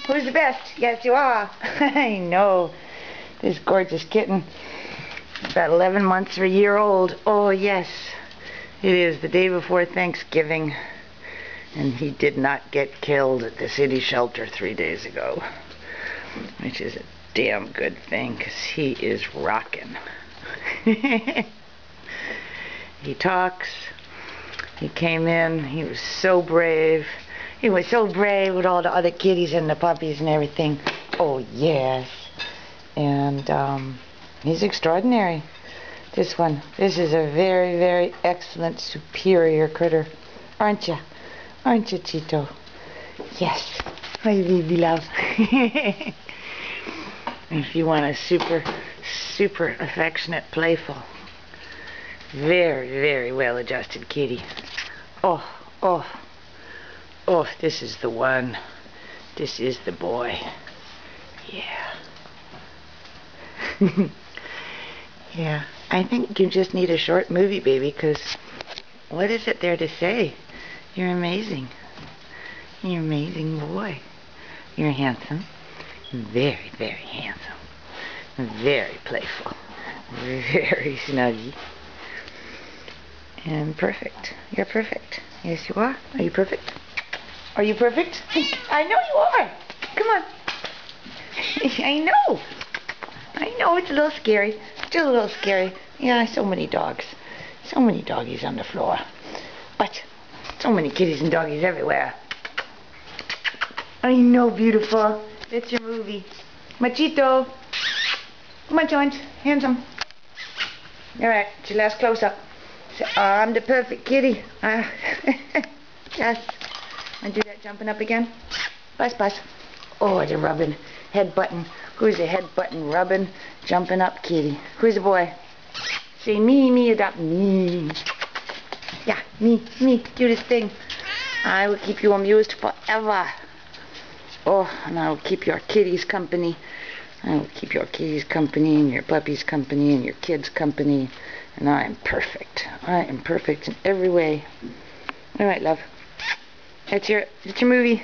Who's the best? Yes, you are. I know. This gorgeous kitten. About 11 months or a year old. Oh, yes. It is the day before Thanksgiving. And he did not get killed at the city shelter 3 days ago. Which is a damn good thing, because he is rocking. He talks. He came in. He was so brave. He was so brave with all the other kitties and the puppies and everything. Oh, yes. And he's extraordinary. This one. This is a very, very excellent, superior critter. Aren't you? Aren't you, Chito? Yes. My baby love. If you want a super, super affectionate, playful, very, very well-adjusted kitty. Oh, oh, oh, this is the one. This is the boy. Yeah. Yeah, I think you just need a short movie, baby, because what is it there to say? You're amazing. You're an amazing boy. You're handsome. Very, very handsome. Very playful. Very snuggy. And perfect. You're perfect. Yes, you are. Are you perfect? Are you perfect? I know you are. Come on. I know. I know it's a little scary. Still a little scary. Yeah, so many dogs. So many doggies on the floor. But so many kitties and doggies everywhere. I know, beautiful. It's your movie. Machito. Come on, Jones. Handsome. Alright, it's your last close-up. So, I'm the perfect kitty. Yes. Want to do that jumping up again? Bus, bus. Oh, the rubbing. Head button. Who's the head button rubbing? Jumping up kitty. Who's the boy? Say me, adopt me. Yeah, me. Do this thing. I will keep you amused forever. Oh, and I will keep your kitties company. I will keep your kitties company and your puppies company and your kids company. And I am perfect. I am perfect in every way. All right, love. That's your movie.